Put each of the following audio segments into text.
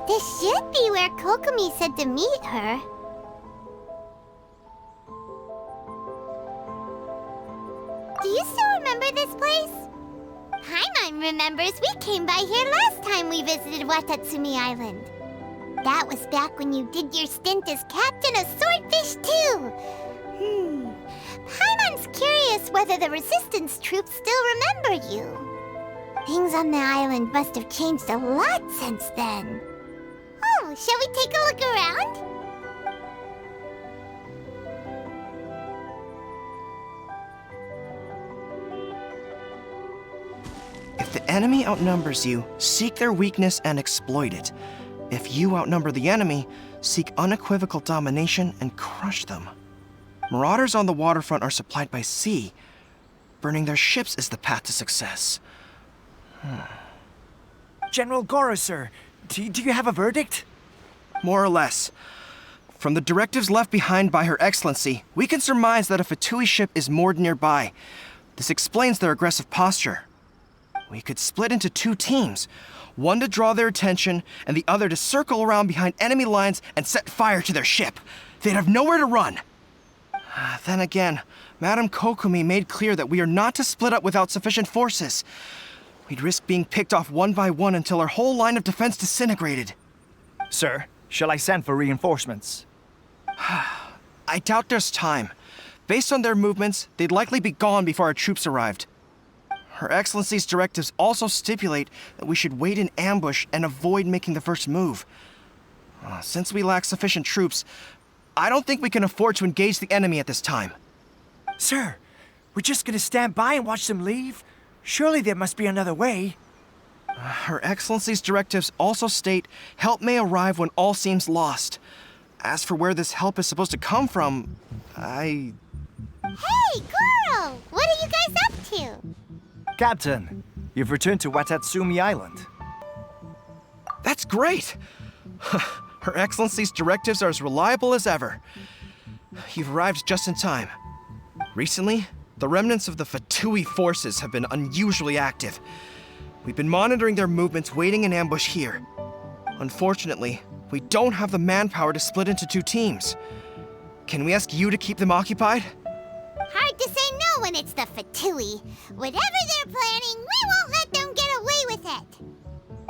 This should be where Kokomi said to meet her. Do you still remember this place? Paimon remembers we came by here last time we visited Watatsumi Island. That was back when you did your stint as captain of Swordfish too. Paimon's curious whether the Resistance troops still remember you. Things on the island must have changed a lot since then. Oh, shall we take a look around? If the enemy outnumbers you, seek their weakness and exploit it. If you outnumber the enemy, seek unequivocal domination and crush them. Marauders on the waterfront are supplied by sea. Burning their ships is the path to success. General Goro, sir, do you have a verdict? More or less. From the directives left behind by Her Excellency, we can surmise that a Fatui ship is moored nearby. This explains their aggressive posture. We could split into 2 teams, one to draw their attention and the other to circle around behind enemy lines and set fire to their ship. They'd have nowhere to run. Then again, Madame Kokomi made clear that we are not to split up without sufficient forces. We'd risk being picked off one by one until our whole line of defense disintegrated. Sir, shall I send for reinforcements? I doubt there's time. Based on their movements, they'd likely be gone before our troops arrived. Her Excellency's directives also stipulate that we should wait in ambush and avoid making the first move. Since we lack sufficient troops, I don't think we can afford to engage the enemy at this time. Sir, we're just gonna stand by and watch them leave? Surely there must be another way. Her Excellency's directives also state help may arrive when all seems lost. As for where this help is supposed to come from, Hey, Goro! What are you guys up to? Captain, you've returned to Watatsumi Island. That's great! Her Excellency's directives are as reliable as ever. You've arrived just in time. Recently, the remnants of the Fatui forces have been unusually active. We've been monitoring their movements, waiting in ambush here. Unfortunately, we don't have the manpower to split into 2 teams. Can we ask you to keep them occupied? Hard to say no when it's the Fatui. Whatever they're planning, we won't let them get away with it.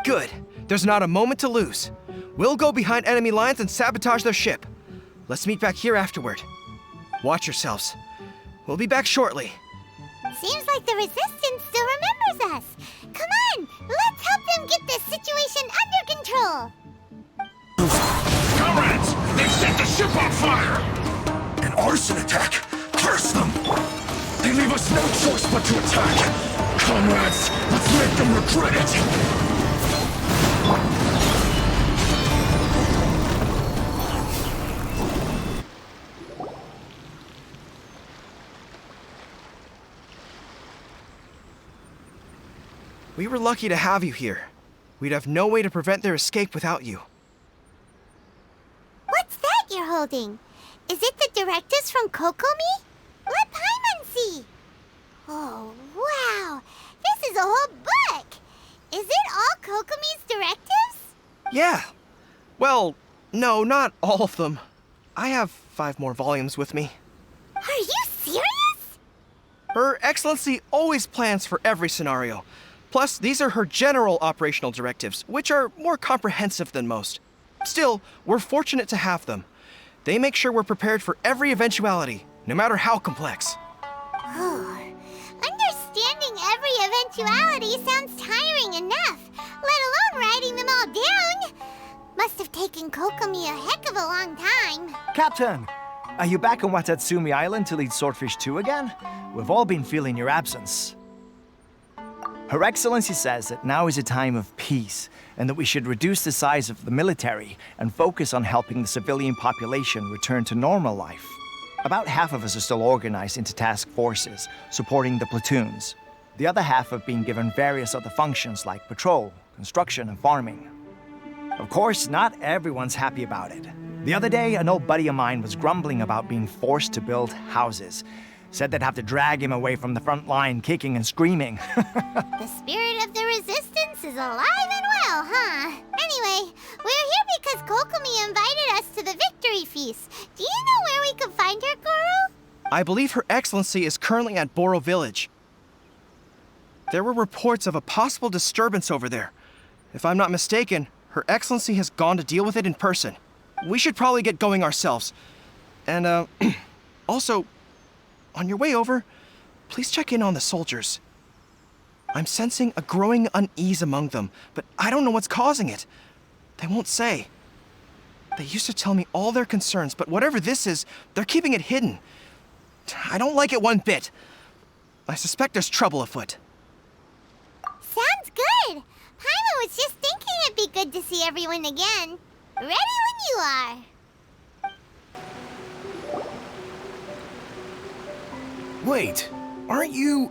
Good. There's not a moment to lose. We'll go behind enemy lines and sabotage their ship. Let's meet back here afterward. Watch yourselves. We'll be back shortly. Seems like the Resistance still remembers us. Come on, let's help them get this situation under control. Comrades, they've set the ship on fire! An arson attack! Curse them! They leave us no choice but to attack! Comrades, let's make them regret it! We were lucky to have you here. We'd have no way to prevent their escape without you. What's that you're holding? Is it the directives from Kokomi? Let Paimon see. Oh, wow. This is a whole book. Is it all Kokomi's directives? Yeah. Well, no, not all of them. I have 5 more volumes with me. Are you serious? Her Excellency always plans for every scenario. Plus, these are her general operational directives, which are more comprehensive than most. Still, we're fortunate to have them. They make sure we're prepared for every eventuality, no matter how complex. Understanding every eventuality sounds tiring enough, let alone writing them all down. Must have taken Kokomi a heck of a long time. Captain, are you back on Watatsumi Island to lead Swordfish 2 again? We've all been feeling your absence. Her Excellency says that now is a time of peace, and that we should reduce the size of the military and focus on helping the civilian population return to normal life. About half of us are still organized into task forces, supporting the platoons. The other half have been given various other functions like patrol, construction, and farming. Of course, not everyone's happy about it. The other day, an old buddy of mine was grumbling about being forced to build houses. Said they'd have to drag him away from the front line, kicking and screaming. The spirit of the Resistance is alive and well, huh? Anyway, we're peace. Do you know where we could find her, Goro? I believe Her Excellency is currently at Boro Village. There were reports of a possible disturbance over there. If I'm not mistaken, Her Excellency has gone to deal with it in person. We should probably get going ourselves. And, also, on your way over, please check in on the soldiers. I'm sensing a growing unease among them, but I don't know what's causing it. They won't say. They used to tell me all their concerns, but whatever this is, they're keeping it hidden. I don't like it one bit. I suspect there's trouble afoot. Sounds good. Paimon was just thinking it'd be good to see everyone again. Ready when you are. Wait, aren't you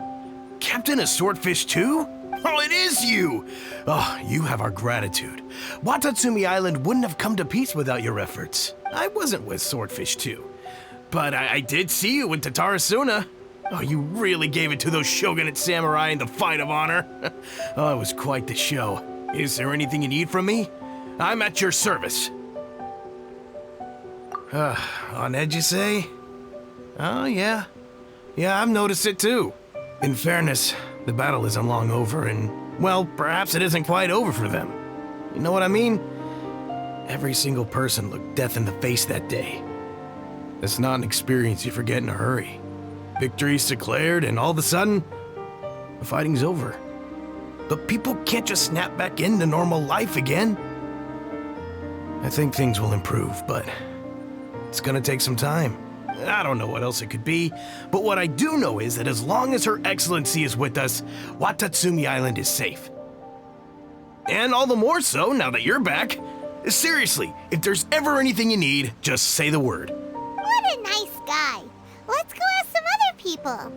Captain of Swordfish too? Oh, it is you! Oh, you have our gratitude. Watatsumi Island wouldn't have come to peace without your efforts. I wasn't with Swordfish 2, but I did see you in Tatarasuna. Oh, you really gave it to those shogunate samurai in the fight of honor. Oh, it was quite the show. Is there anything you need from me? I'm at your service. On edge, you say? Oh, yeah. Yeah, I've noticed it too. In fairness, the battle isn't long over, and, well, perhaps it isn't quite over for them. You know what I mean? Every single person looked death in the face that day. It's not an experience you forget in a hurry. Victory's declared, and all of a sudden, the fighting's over. But people can't just snap back into normal life again. I think things will improve, but it's gonna take some time. I don't know what else it could be, but what I do know is that as long as Her Excellency is with us, Watatsumi Island is safe. And all the more so now that you're back. Seriously, if there's ever anything you need, just say the word. What a nice guy. Let's go ask some other people.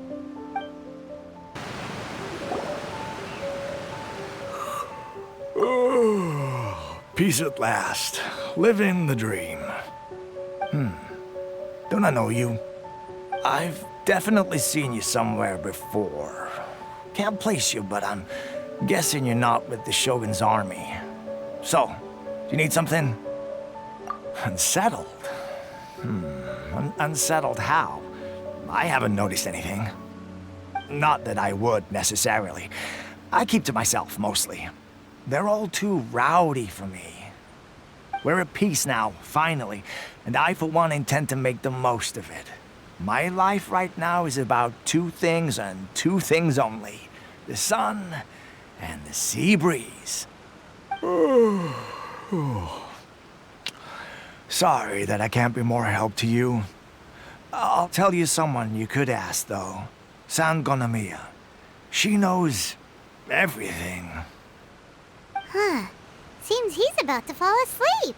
Peace at last. Living the dream. Don't I know you? I've definitely seen you somewhere before. Can't place you, but I'm guessing you're not with the Shogun's army. So, do you need something? Unsettled? Unsettled how? I haven't noticed anything. Not that I would, necessarily. I keep to myself, mostly. They're all too rowdy for me. We're at peace now, finally, and I, for one, intend to make the most of it. My life right now is about two things and two things only. The sun and the sea breeze. Sorry that I can't be more help to you. I'll tell you someone you could ask, though. Sangonamiya. She knows everything. Seems he's about to fall asleep.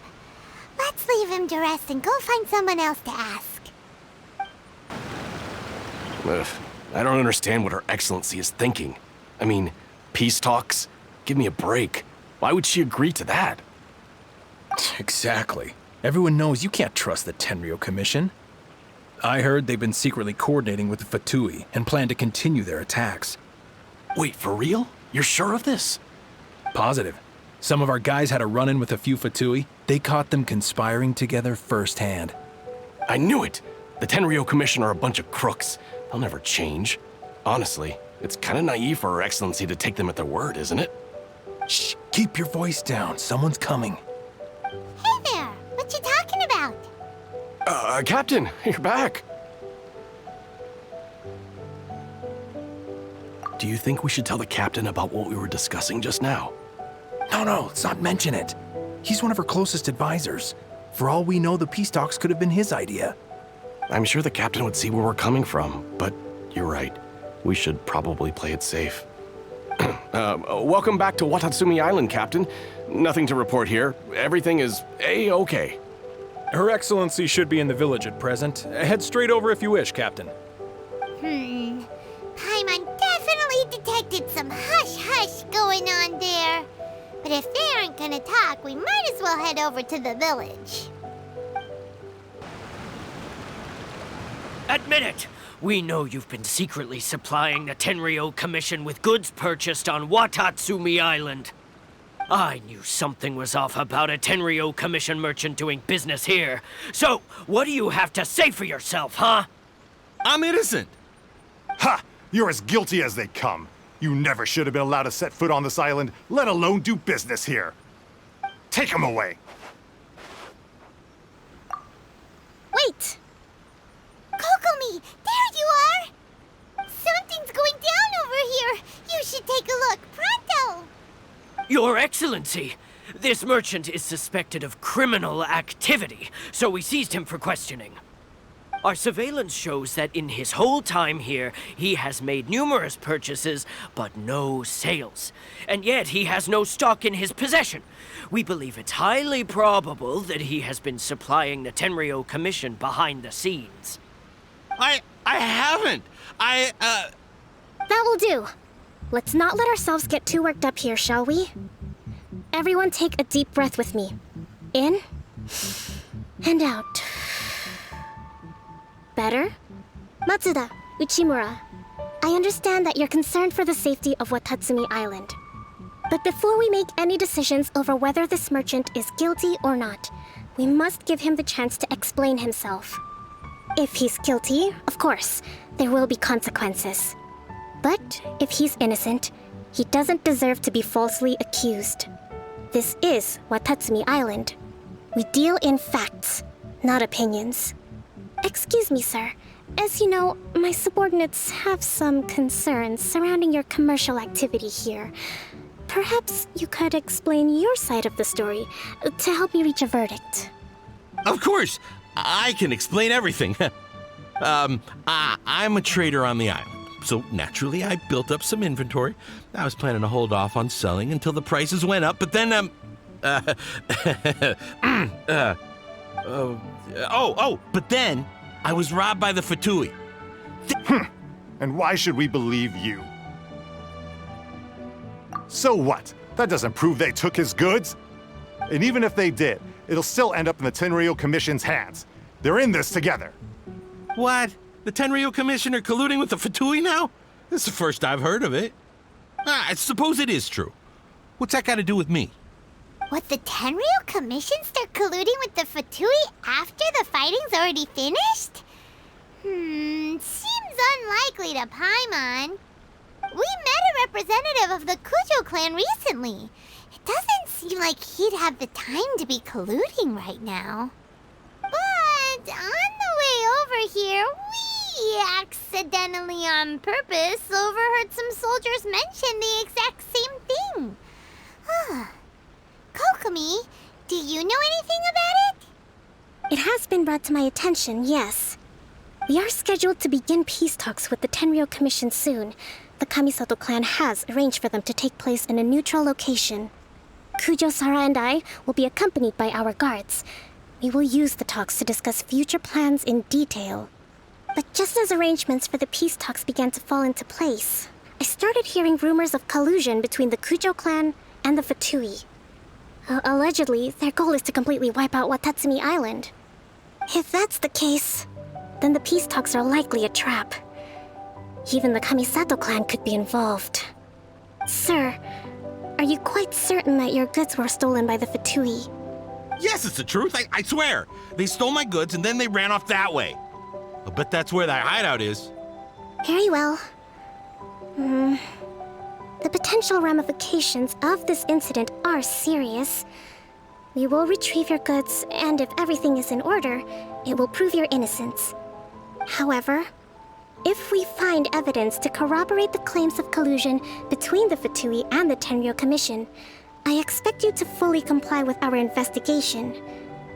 Let's leave him to rest and go find someone else to ask. Ugh, I don't understand what Her Excellency is thinking. I mean, peace talks? Give me a break. Why would she agree to that? Exactly. Everyone knows you can't trust the Tenryou Commission. I heard they've been secretly coordinating with the Fatui and plan to continue their attacks. Wait, for real? You're sure of this? Positive. Some of our guys had a run-in with a few Fatui. They caught them conspiring together firsthand. I knew it! The Tenryou Commission are a bunch of crooks. They'll never change. Honestly, it's kind of naive for Her Excellency to take them at their word, isn't it? Shh, keep your voice down. Someone's coming. Hey there, what you talking about? Captain, you're back. Do you think we should tell the captain about what we were discussing just now? No, let's not mention it. He's one of her closest advisors. For all we know, the peace talks could have been his idea. I'm sure the captain would see where we're coming from, but you're right. We should probably play it safe. Welcome back to Watatsumi Island, Captain. Nothing to report here. Everything is A-okay. Her Excellency should be in the village at present. Head straight over if you wish, Captain. Paimon definitely detected some hush-hush going on there. But if they aren't gonna talk, we might as well head over to the village. Admit it! We know you've been secretly supplying the Tenryou Commission with goods purchased on Watatsumi Island. I knew something was off about a Tenryo Commission merchant doing business here. So, what do you have to say for yourself, huh? I'm innocent. Ha! You're as guilty as they come. You never should have been allowed to set foot on this island, let alone do business here. Take him away. Wait! Kokomi, there you are! Something's going down over here! You should take a look, pronto! Your Excellency, this merchant is suspected of criminal activity, so we seized him for questioning. Our surveillance shows that in his whole time here, he has made numerous purchases, but no sales. And yet he has no stock in his possession. We believe it's highly probable that he has been supplying the Tenryo Commission behind the scenes. I haven't. That will do. Let's not let ourselves get too worked up here, shall we? Everyone take a deep breath with me. In and out. Better? Matsuda, Uchimura, I understand that you're concerned for the safety of Watatsumi Island. But before we make any decisions over whether this merchant is guilty or not, we must give him the chance to explain himself. If he's guilty, of course, there will be consequences. But if he's innocent, he doesn't deserve to be falsely accused. This is Watatsumi Island. We deal in facts, not opinions. Excuse me, sir. As you know, my subordinates have some concerns surrounding your commercial activity here. Perhaps you could explain your side of the story to help me reach a verdict. Of course, I can explain everything. I'm a trader on the island, so naturally I built up some inventory. I was planning to hold off on selling until the prices went up, but then, but then I was robbed by the Fatui. And why should we believe you? So what? That doesn't prove they took his goods. And even if they did, it'll still end up in the Tenryo Commission's hands. They're in this together. What? The Tenryo Commission are colluding with the Fatui now? This is the first I've heard of it. I suppose it is true. What's that got to do with me? What, the Tenryo Commission start colluding with the Fatui after the fighting's already finished? Seems unlikely to Paimon. We met a representative of the Kujo clan recently. It doesn't seem like he'd have the time to be colluding right now. But on the way over here, we accidentally on purpose overheard some soldiers mention the exact same thing. Kokomi, do you know anything about it? It has been brought to my attention, yes. We are scheduled to begin peace talks with the Tenryo Commission soon. The Kamisato clan has arranged for them to take place in a neutral location. Kujo-Sara and I will be accompanied by our guards. We will use the talks to discuss future plans in detail. But just as arrangements for the peace talks began to fall into place, I started hearing rumors of collusion between the Kujo clan and the Fatui. Allegedly, their goal is to completely wipe out Watatsumi Island. If that's the case, then the peace talks are likely a trap. Even the Kamisato clan could be involved. Sir, are you quite certain that your goods were stolen by the Fatui? Yes, it's the truth. I swear. They stole my goods and then they ran off that way. I'll bet that's where that hideout is. Very well. The potential ramifications of this incident are serious. We will retrieve your goods, and if everything is in order, it will prove your innocence. However, if we find evidence to corroborate the claims of collusion between the Fatui and the Tenryo Commission, I expect you to fully comply with our investigation.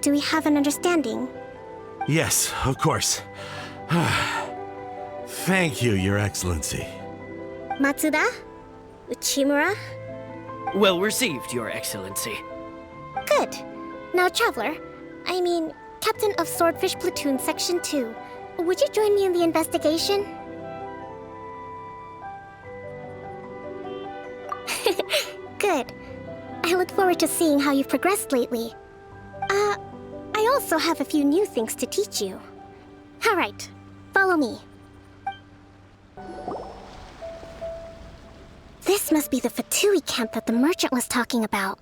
Do we have an understanding? Yes, of course. Thank you, Your Excellency. Matsuda? Uchimura? Well received, Your Excellency. Good. Now, Traveler, Captain of Swordfish Platoon Section 2, would you join me in the investigation? Good. I look forward to seeing how you've progressed lately. I also have a few new things to teach you. All right, follow me. This must be the Fatui camp that the merchant was talking about.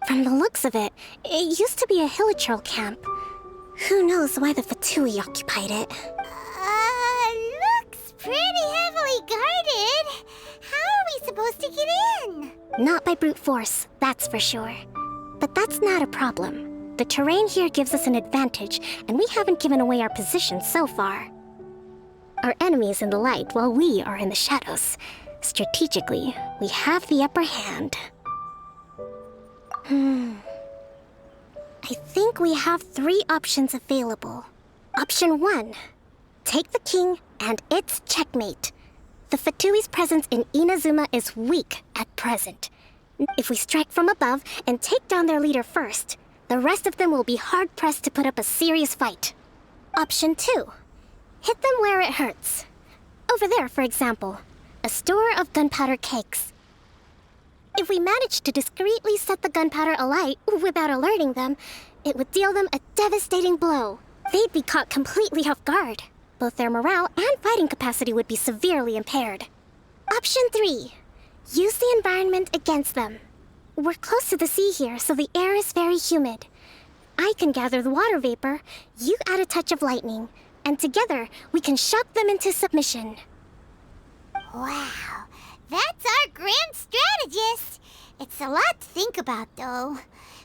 From the looks of it, it used to be a Hilichurl camp. Who knows why the Fatui occupied it? Looks pretty heavily guarded. How are we supposed to get in? Not by brute force, that's for sure. But that's not a problem. The terrain here gives us an advantage, and we haven't given away our position so far. Our enemy is in the light while we are in the shadows. Strategically, we have the upper hand. I think we have 3 options available. Option 1. Take the king, and it's checkmate. The Fatui's presence in Inazuma is weak at present. If we strike from above and take down their leader first, the rest of them will be hard-pressed to put up a serious fight. Option 2. Hit them where it hurts. Over there, for example, a store of gunpowder cakes. If we manage to discreetly set the gunpowder alight without alerting them, it would deal them a devastating blow. They'd be caught completely off guard. Both their morale and fighting capacity would be severely impaired. Option 3. Use the environment against them. We're close to the sea here, so the air is very humid. I can gather the water vapor, you add a touch of lightning, and together we can shock them into submission. Wow, that's our grand strategist. It's a lot to think about, though.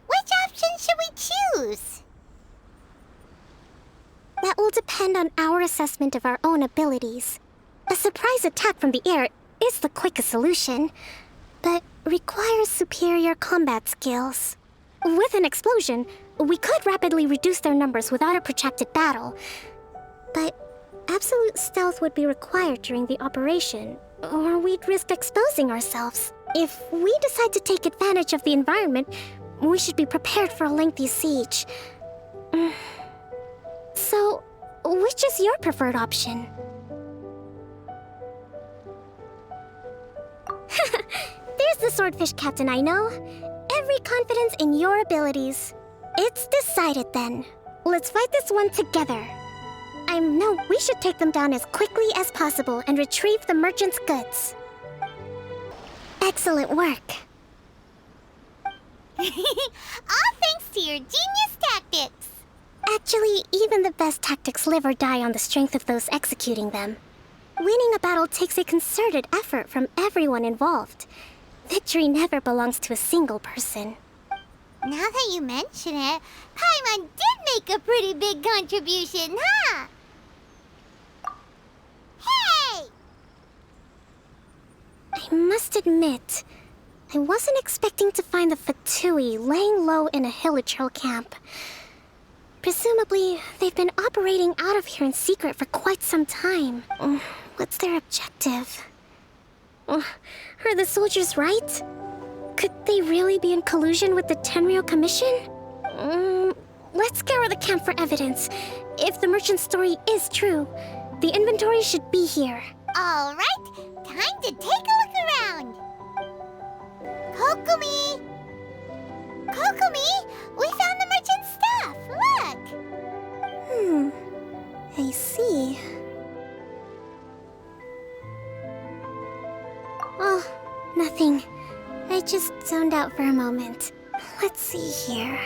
Which option should we choose? That will depend on our assessment of our own abilities. A surprise attack from the air is the quickest solution, but requires superior combat skills. With an explosion, we could rapidly reduce their numbers without a protracted battle, but absolute stealth would be required during the operation, or we'd risk exposing ourselves. If we decide to take advantage of the environment, we should be prepared for a lengthy siege. So, which is your preferred option? There's the swordfish captain I know. Every confidence in your abilities. It's decided then. Let's fight this one together. I know we should take them down as quickly as possible and retrieve the merchant's goods. Excellent work. All thanks to your genius tactics. Actually, even the best tactics live or die on the strength of those executing them. Winning a battle takes a concerted effort from everyone involved. Victory never belongs to a single person. Now that you mention it, Paimon did make a pretty big contribution, huh? Hey! I must admit, I wasn't expecting to find the Fatui laying low in a Hilichurl camp. Presumably, they've been operating out of here in secret for quite some time. What's their objective? Are the soldiers right? Could they really be in collusion with the Tenryou Commission? Let's scour the camp for evidence. If the merchant's story is true, the inventory should be here. All right, time to take a look around. Kokomi! Kokomi, we found the merchant's stuff. Look! I see. Oh, nothing. I just zoned out for a moment. Let's see here.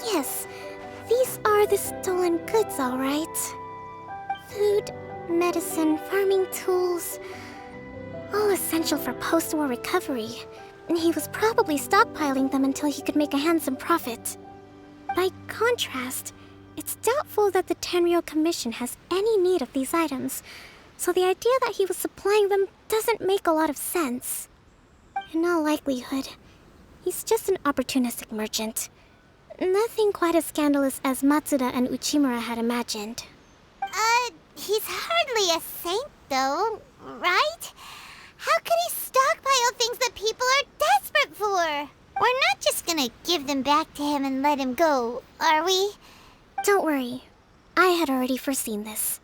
Yes, these are the stolen goods, all right. Food, medicine, farming tools. All essential for post-war recovery. And he was probably stockpiling them until he could make a handsome profit. By contrast, it's doubtful that the Tenryou Commission has any need of these items, so the idea that he was supplying them doesn't make a lot of sense. In all likelihood, he's just an opportunistic merchant. Nothing quite as scandalous as Matsuda and Uchimura had imagined. He's hardly a saint, though, right? How could he stockpile things that people are desperate for? We're not just gonna give them back to him and let him go, are we? Don't worry. I had already foreseen this.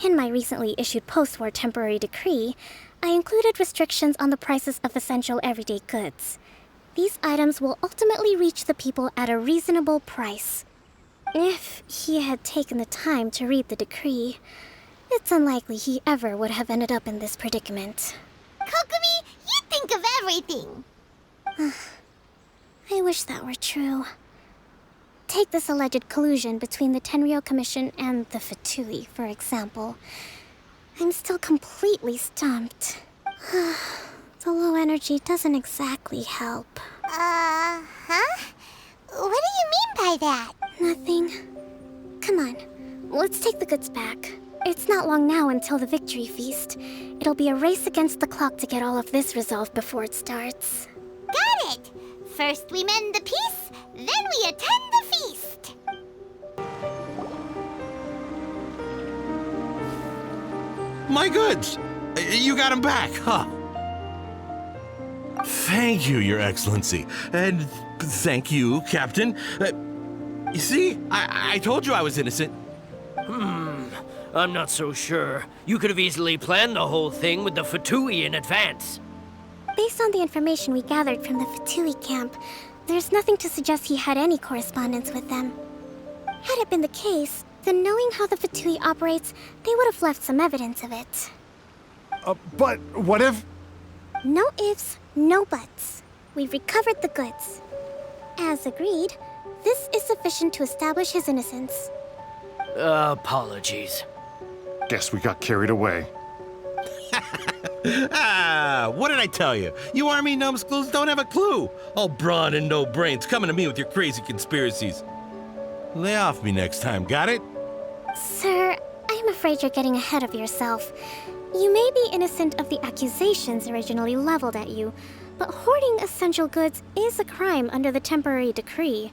In my recently issued post-war temporary decree, I included restrictions on the prices of essential everyday goods. These items will ultimately reach the people at a reasonable price. If he had taken the time to read the decree, it's unlikely he ever would have ended up in this predicament. Kokomi, you think of everything! I wish that were true. Take this alleged collusion between the Tenryou Commission and the Fatui, for example. I'm still completely stumped. The low energy doesn't exactly help. Huh? What do you mean by that? Nothing. Come on, let's take the goods back. It's not long now until the victory feast. It'll be a race against the clock to get all of this resolved before it starts. Got it! First we mend the peace, then we attend the feast! My goods! You got them back, huh? Thank you, Your Excellency. And thank you, Captain. You see, I told you I was innocent. I'm not so sure. You could have easily planned the whole thing with the Fatui in advance. Based on the information we gathered from the Fatui camp, there's nothing to suggest he had any correspondence with them. Had it been the case, then knowing how the Fatui operates, they would have left some evidence of it. But what if... No ifs, no buts. We've recovered the goods. As agreed, this is sufficient to establish his innocence. Apologies. Guess we got carried away. What did I tell you? You army numbskulls don't have a clue. All brawn and no brains coming to me with your crazy conspiracies. Lay off me next time, got it? Sir, I'm afraid you're getting ahead of yourself. You may be innocent of the accusations originally leveled at you, but hoarding essential goods is a crime under the temporary decree.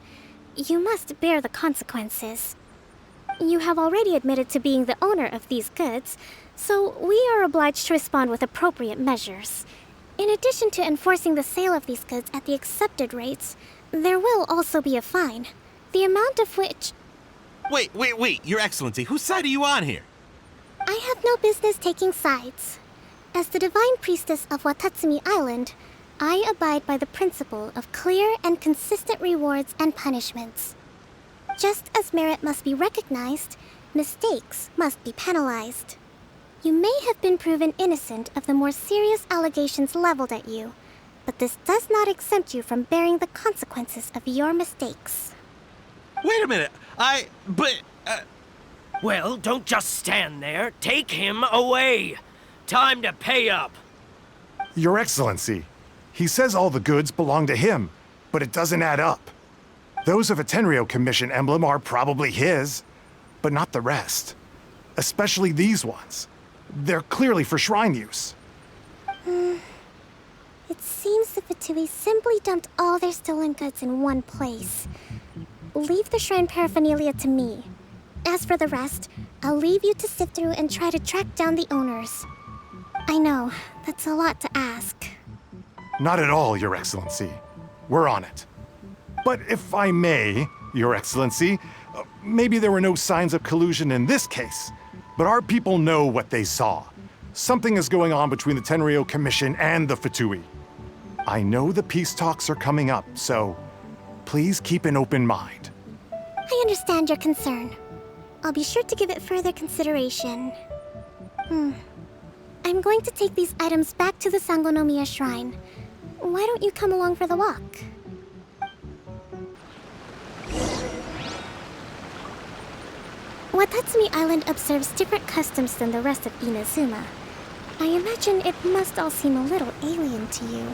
You must bear the consequences. You have already admitted to being the owner of these goods, so we are obliged to respond with appropriate measures. In addition to enforcing the sale of these goods at the accepted rates, there will also be a fine, the amount of which... Wait, Your Excellency, whose side are you on here? I have no business taking sides. As the Divine Priestess of Watatsumi Island, I abide by the principle of clear and consistent rewards and punishments. Just as merit must be recognized, mistakes must be penalized. You may have been proven innocent of the more serious allegations leveled at you, but this does not exempt you from bearing the consequences of your mistakes. Wait a minute, Well, don't just stand there. Take him away. Time to pay up. Your Excellency, he says all the goods belong to him, but it doesn't add up. Those of a Tenryou Commission emblem are probably his, but not the rest. Especially these ones. They're clearly for shrine use. It seems the Fatui simply dumped all their stolen goods in one place. Leave the shrine paraphernalia to me. As for the rest, I'll leave you to sift through and try to track down the owners. I know, that's a lot to ask. Not at all, Your Excellency. We're on it. But if I may, Your Excellency, maybe there were no signs of collusion in this case, but our people know what they saw. Something is going on between the Tenryou Commission and the Fatui. I know the peace talks are coming up, so please keep an open mind. I understand your concern. I'll be sure to give it further consideration. I'm going to take these items back to the Sangonomiya Shrine. Why don't you come along for the walk? Watatsumi Island observes different customs than the rest of Inazuma. I imagine it must all seem a little alien to you.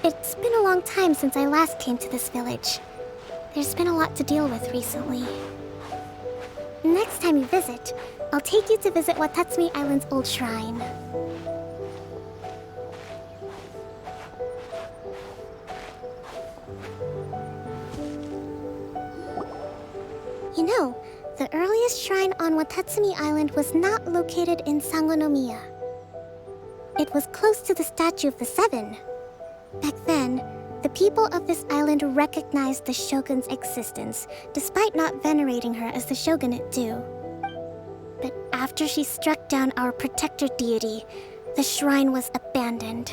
It's been a long time since I last came to this village. There's been a lot to deal with recently. Next time you visit, I'll take you to visit Watatsumi Island's old shrine. You know, the earliest shrine on Watatsumi Island was not located in Sangonomiya. It was close to the Statue of the Seven. Back then, the people of this island recognized the shogun's existence, despite not venerating her as the shogunate do. after she struck down our protector deity, the shrine was abandoned.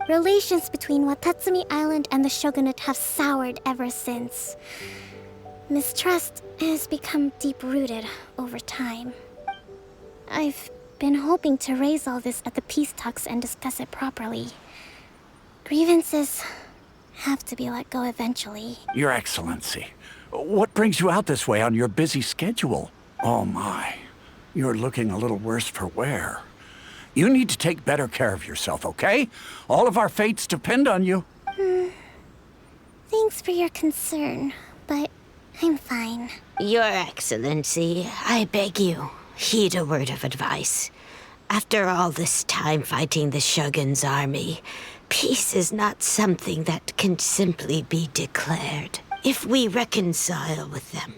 Relations between Watatsumi Island and the shogunate have soured ever since. Mistrust has become deep-rooted over time. I've been hoping to raise all this at the peace talks and discuss it properly. Grievances have to be let go eventually. Your Excellency, what brings you out this way on your busy schedule? Oh my, you're looking a little worse for wear. You need to take better care of yourself, okay? All of our fates depend on you. Thanks for your concern, but I'm fine. Your Excellency, I beg you, heed a word of advice. After all this time fighting the Shogun's army, peace is not something that can simply be declared. If we reconcile with them,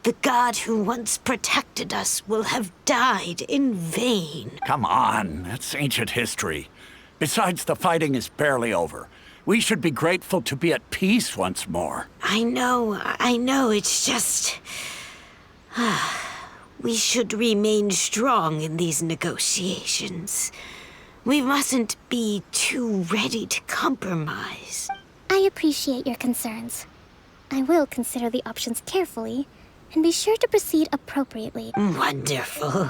the god who once protected us will have died in vain. Come on, that's ancient history. Besides, the fighting is barely over. We should be grateful to be at peace once more. I know, it's just... we should remain strong in these negotiations. We mustn't be too ready to compromise. I appreciate your concerns. I will consider the options carefully, and be sure to proceed appropriately. Wonderful.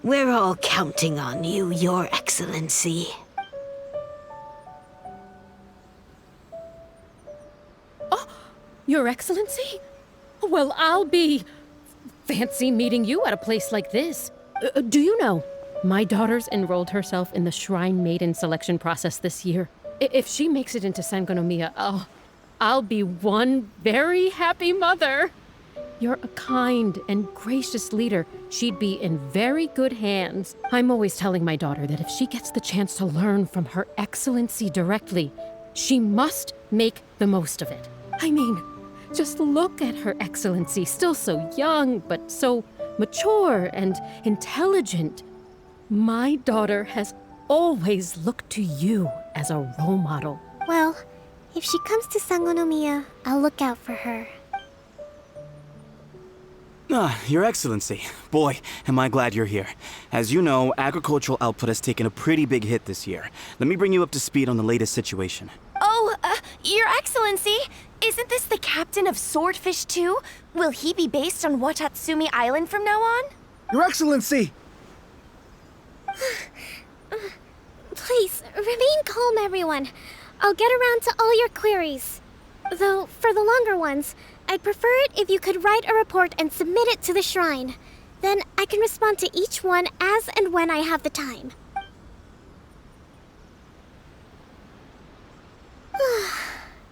We're all counting on you, Your Excellency. Your Excellency? Well, I'll be... fancy meeting you at a place like this. Do you know, my daughter's enrolled herself in the Shrine Maiden selection process this year. If she makes it into Sangonomiya, I'll be one very happy mother. You're a kind and gracious leader. She'd be in very good hands. I'm always telling my daughter that if she gets the chance to learn from Her Excellency directly, she must make the most of it. I mean, just look at Her Excellency, still so young, but so mature and intelligent. My daughter has always looked to you as a role model. Well, if she comes to Sangonomiya, I'll look out for her. Your Excellency. Boy, am I glad you're here. As you know, agricultural output has taken a pretty big hit this year. Let me bring you up to speed on the latest situation. Oh, Your Excellency, isn't this the captain of Swordfish 2? Will he be based on Watatsumi Island from now on? Your Excellency! Please, remain calm, everyone. I'll get around to all your queries. Though, for the longer ones, I'd prefer it if you could write a report and submit it to the shrine. Then I can respond to each one as and when I have the time.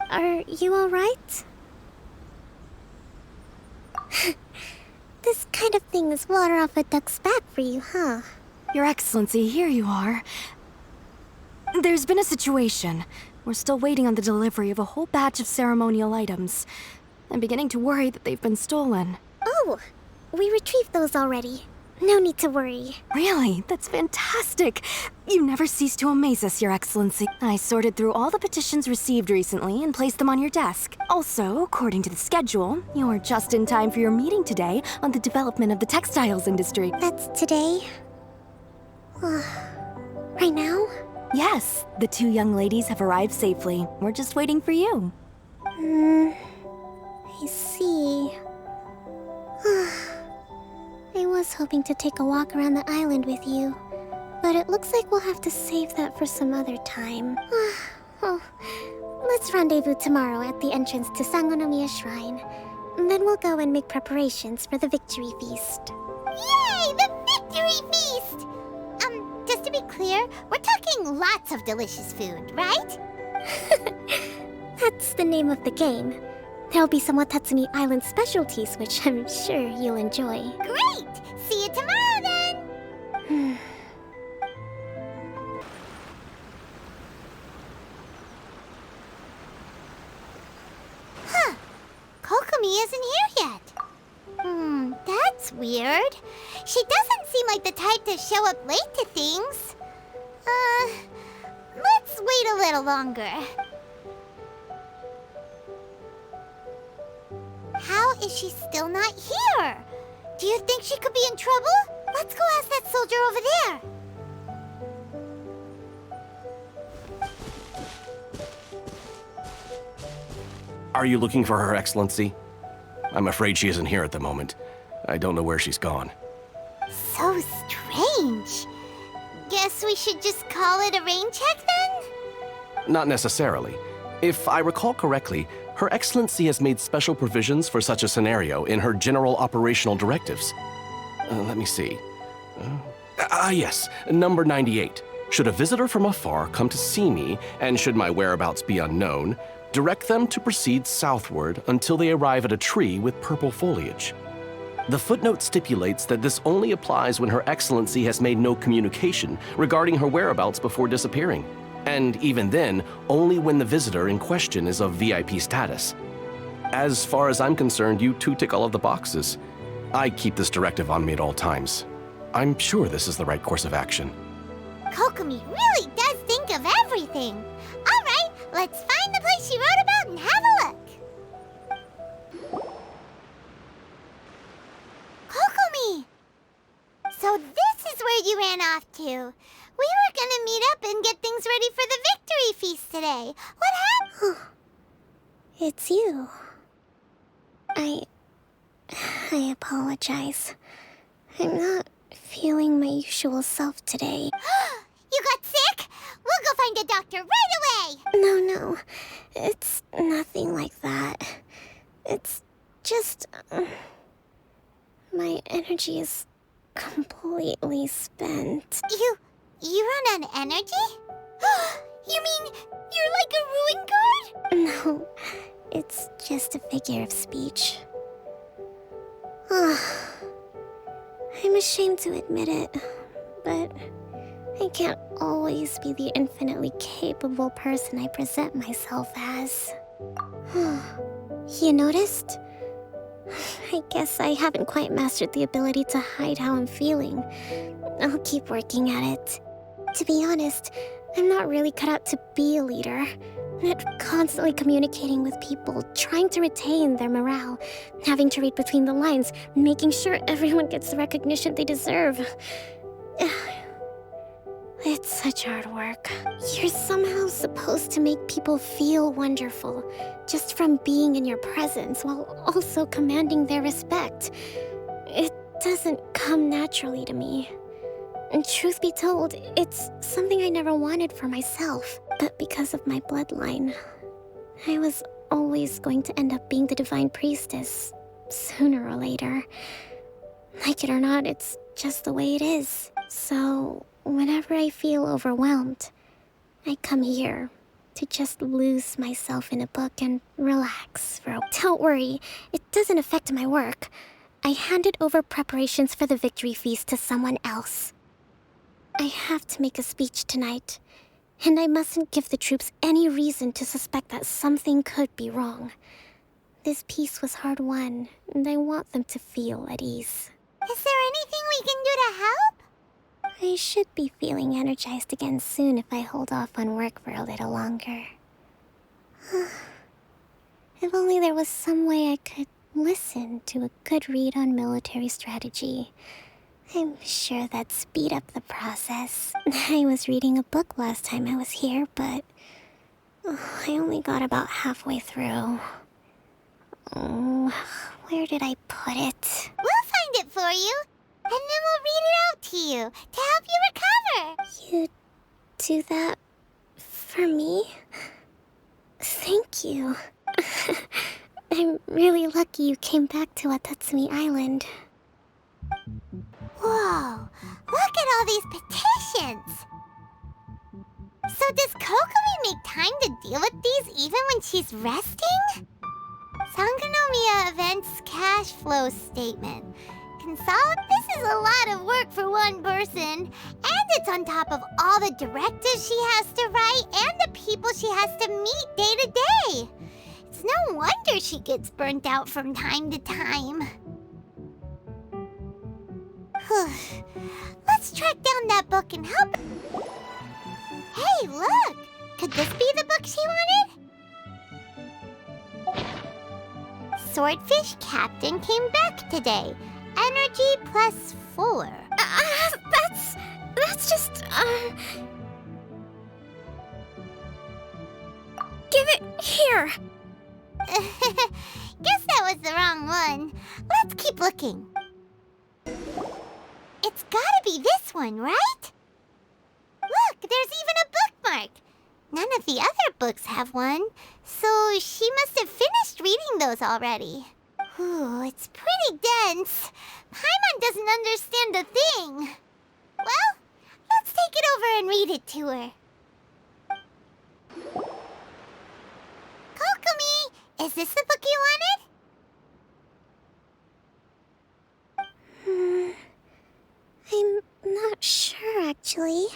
Are you all right? This kind of thing is water off a duck's back for you, huh? Your Excellency, here you are. There's been a situation. We're still waiting on the delivery of a whole batch of ceremonial items. I'm beginning to worry that they've been stolen. Oh, we retrieved those already. No need to worry. Really? That's fantastic. You never cease to amaze us, Your Excellency. I sorted through all the petitions received recently and placed them on your desk. Also, according to the schedule, you're just in time for your meeting today on the development of the textiles industry. That's today? Right now? Yes, the two young ladies have arrived safely. We're just waiting for you. I see. I was hoping to take a walk around the island with you, but it looks like we'll have to save that for some other time. Oh, let's rendezvous tomorrow at the entrance to Sangonomiya Shrine. And then we'll go and make preparations for the victory feast. Yay! The victory feast! Just to be clear, we're talking lots of delicious food, right? That's the name of the game. There'll be some Watatsumi Island specialties, which I'm sure you'll enjoy. Great! See you tomorrow, then! Huh. Kokomi isn't here yet. That's weird. She doesn't seem like the type to show up late to things. Let's wait a little longer. How is she still not here? Do you think she could be in trouble? Let's Are you looking for Her Excellency? I'm afraid she isn't here at the moment. I don't know where she's gone. So strange. Guess we should just call it a rain check then? Not necessarily. If I recall correctly, Her Excellency has made special provisions for such a scenario in her general operational directives. Let me see. Yes, number 98. Should a visitor from afar come to see me, and should my whereabouts be unknown, direct them to proceed southward until they arrive at a tree with purple foliage. The footnote stipulates that this only applies when Her Excellency has made no communication regarding her whereabouts before disappearing, and even then, only when the visitor in question is of VIP status. As far as I'm concerned, you two tick all of the boxes. I keep this directive on me at all times. I'm sure this is the right course of action. Kokomi really does think of everything. All right, let's find the place she wrote about and have a look. Kokomi! So this is where you ran off to. We were gonna meet up and get things ready for the victory feast today. What happened? It's you. I apologize. I'm not feeling my usual self today. You got sick? We'll go find a doctor right away! No. It's nothing like that. It's just... my energy is completely spent. You run on energy? You mean you're like a ruin guard? No, it's just a figure of speech. I'm ashamed to admit it, but I can't always be the infinitely capable person I present myself as. You noticed? I guess I haven't quite mastered the ability to hide how I'm feeling. I'll keep working at it. To be honest, I'm not really cut out to be a leader. Not constantly communicating with people, trying to retain their morale, having to read between the lines, making sure everyone gets the recognition they deserve. It's such hard work. You're somehow supposed to make people feel wonderful, just from being in your presence, while also commanding their respect. It doesn't come naturally to me. And truth be told, it's something I never wanted for myself. But because of my bloodline, I was always going to end up being the Divine Priestess, sooner or later. Like it or not, it's just the way it is. So, whenever I feel overwhelmed, I come here to just lose myself in a book and relax for a... Don't worry, it doesn't affect my work. I handed over preparations for the victory feast to someone else. I have to make a speech tonight, and I mustn't give the troops any reason to suspect that something could be wrong. This peace was hard-won, and I want them to feel at ease. Is there anything we can do to help? I should be feeling energized again soon if I hold off on work for a little longer. If only there was some way I could listen to a good read on military strategy. I'm sure that'd speed up the process. I was reading a book last time I was here, but I only got about halfway through. Where did I put it? We'll find it for you, and then we'll read it out to you to help you recover. You do that for me? Thank you. I'm really lucky you came back to Watatsumi Island. Whoa, look at all these petitions! So does Kokomi make time to deal with these even when she's resting? Sangonomiya Events Cash Flow Statement. This is a lot of work for one person, and it's on top of all the directives she has to write and the people she has to meet day to day. It's no wonder she gets burnt out from time to time. Let's track down that book and help. Hey, look! Could this be the book she wanted? Swordfish Captain came back today. Energy +4. That's just, Give it here! Guess that was the wrong one. Let's keep looking. It's gotta be this one, right? Look, there's even a bookmark. None of the other books have one, so she must have finished reading those already. Ooh, it's pretty dense. Paimon doesn't understand a thing. Well, let's take it over and read it to her. Kokomi, is this the book you wanted? I'm not sure, actually.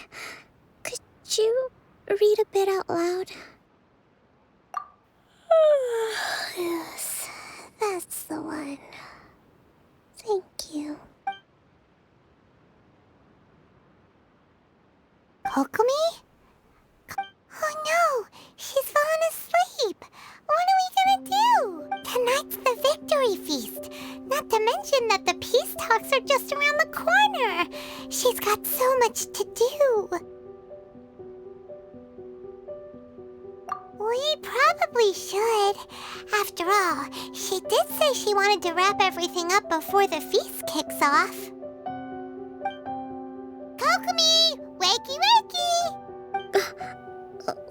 Could you read a bit out loud? Yes, that's the one. Thank you. Kokomi? Oh no, she's fallen asleep. What are we gonna do? Tonight's the victory feast. Not to mention that the peace talks are just around the corner. She's got so much to do. We probably should. After all, she did say she wanted to wrap everything up before the feast kicks off. Kokomi! Wakey wakey!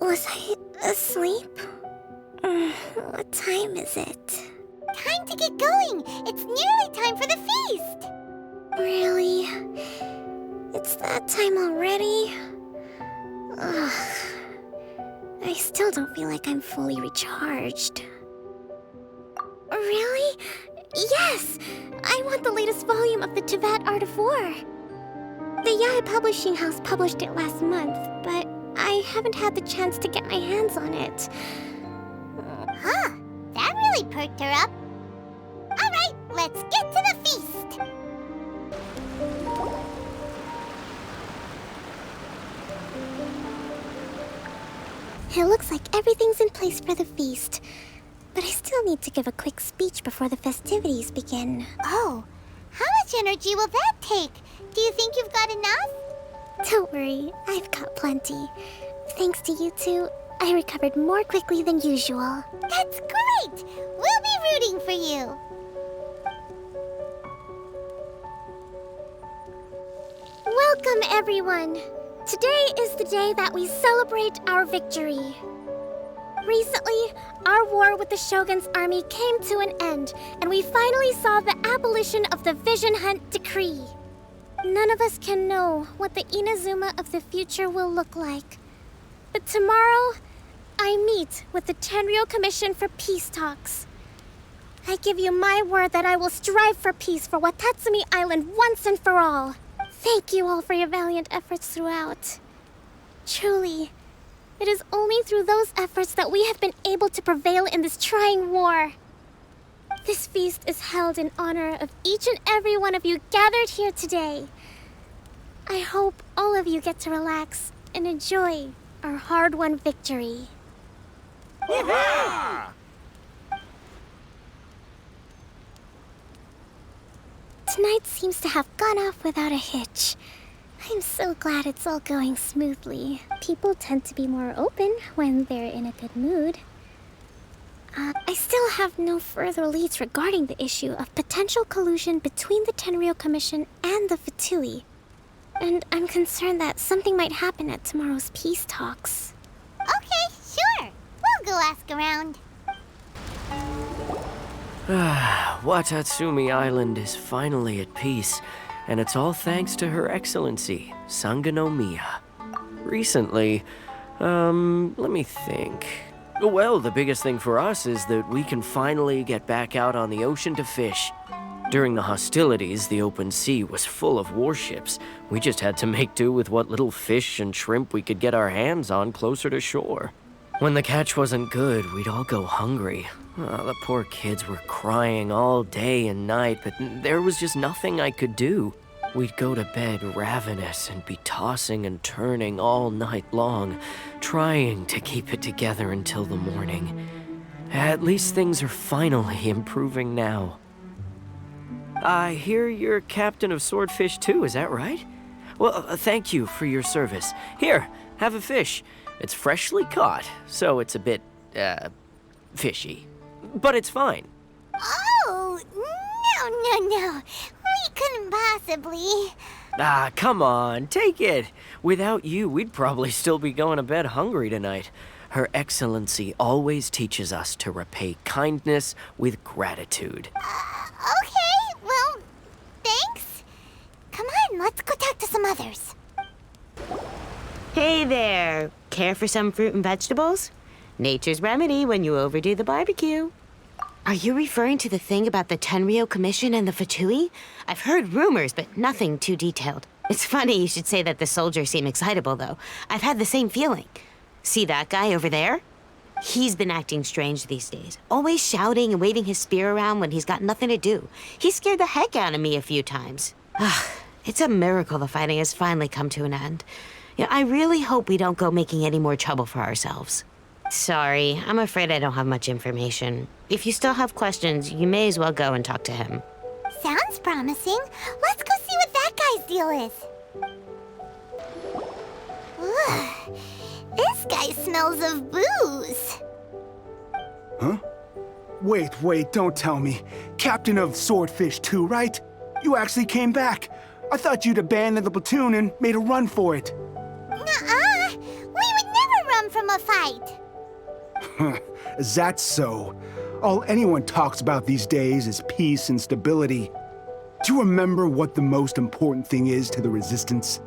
Was I asleep? What time is it? Time to get going! It's nearly time for the feast! Really? It's that time already? Ugh. I still don't feel like I'm fully recharged. Really? Yes! I want the latest volume of the Teyvat Art of War. The Yae Publishing House published it last month, but I haven't had the chance to get my hands on it. Huh, that really perked her up. Alright, let's get to the feast! It looks like everything's in place for the feast. But I still need to give a quick speech before the festivities begin. Oh, how much energy will that take? Do you think you've got enough? Don't worry, I've got plenty. Thanks to you two, I recovered more quickly than usual. That's great! We'll be rooting for you! Welcome, everyone! Today is the day that we celebrate our victory. Recently, our war with the Shogun's army came to an end, and we finally saw the abolition of the Vision Hunt Decree. None of us can know what the Inazuma of the future will look like. But tomorrow, I meet with the Tenryou Commission for Peace Talks. I give you my word that I will strive for peace for Watatsumi Island once and for all. Thank you all for your valiant efforts throughout. Truly, it is only through those efforts that we have been able to prevail in this trying war. This feast is held in honor of each and every one of you gathered here today. I hope all of you get to relax and enjoy our hard-won victory. Tonight seems to have gone off without a hitch. I'm so glad it's all going smoothly. People tend to be more open when they're in a good mood. I still have no further leads regarding the issue of potential collusion between the Tenryou Commission and the Fatui. And I'm concerned that something might happen at tomorrow's peace talks. Okay, sure. We'll go ask around. Watatsumi Island is finally at peace, and it's all thanks to Her Excellency, Sangonomiya. Recently, let me think. Well, the biggest thing for us is that we can finally get back out on the ocean to fish. During the hostilities, the open sea was full of warships. We just had to make do with what little fish and shrimp we could get our hands on closer to shore. When the catch wasn't good, we'd all go hungry. Oh, the poor kids were crying all day and night, but there was just nothing I could do. We'd go to bed ravenous and be tossing and turning all night long, trying to keep it together until the morning. At least things are finally improving now. I hear you're captain of Swordfish too, is that right? Well, thank you for your service. Here, have a fish. It's freshly caught, so it's a bit, fishy. but it's fine. Oh, no. We couldn't possibly. Ah, come on, take it. Without you, we'd probably still be going to bed hungry tonight. Her Excellency always teaches us to repay kindness with gratitude. Okay, well, thanks. Come on, let's go talk to some others. Hey there. Care for some fruit and vegetables? Nature's remedy when you overdo the barbecue. Are you referring to the thing about the Tenryo Commission and the Fatui? I've heard rumors, but nothing too detailed. It's funny you should say that the soldiers seem excitable, though. I've had the same feeling. See that guy over there? He's been acting strange these days, always shouting and waving his spear around when he's got nothing to do. He scared the heck out of me a few times. It's a miracle the fighting has finally come to an end. Yeah, I really hope we don't go making any more trouble for ourselves. Sorry, I'm afraid I don't have much information. If you still have questions, you may as well go and talk to him. Sounds promising. Let's go see what that guy's deal is. Ugh, this guy smells of booze. Huh? Wait, don't tell me. Captain of Swordfish 2, right? You actually came back. I thought you'd abandoned the platoon and made a run for it. Nuh-uh. We would never run from a fight. Is that so? All anyone talks about these days is peace and stability. Do you remember what the most important thing is to the Resistance?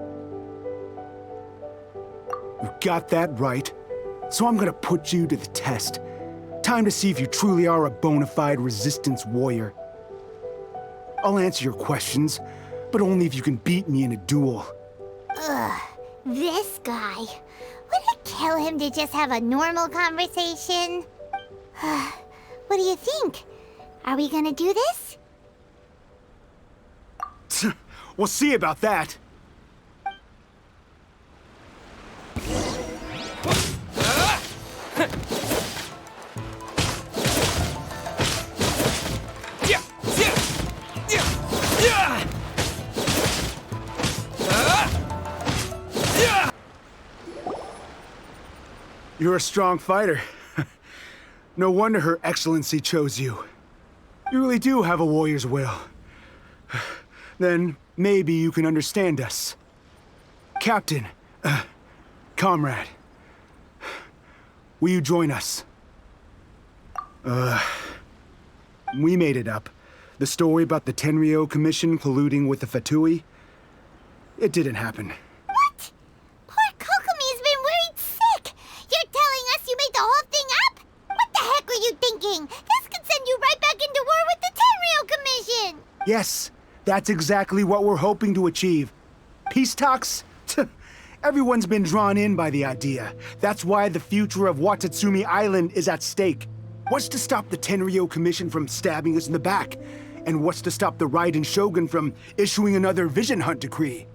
You got that right. So I'm gonna put you to the test. Time to see if you truly are a bona fide Resistance warrior. I'll answer your questions, but only if you can beat me in a duel. Ugh, this guy. Would it kill him to just have a normal conversation? What do you think? Are we gonna do this? We'll see about that. You're a strong fighter. No wonder Her Excellency chose you. You really do have a warrior's will. Then maybe you can understand us. Captain, comrade, will you join us? We made it up. The story about the Tenryo Commission colluding with the Fatui, it didn't happen. What? Poor Kokomi's been worried sick. You're telling us you made the whole thing up? What the heck were you thinking? This could send you right back into war with the Tenryo Commission. Yes, that's exactly what we're hoping to achieve. Peace talks? Everyone's been drawn in by the idea. That's why the future of Watatsumi Island is at stake. What's to stop the Tenryo Commission from stabbing us in the back? And what's to stop the Raiden Shogun from issuing another Vision Hunt decree?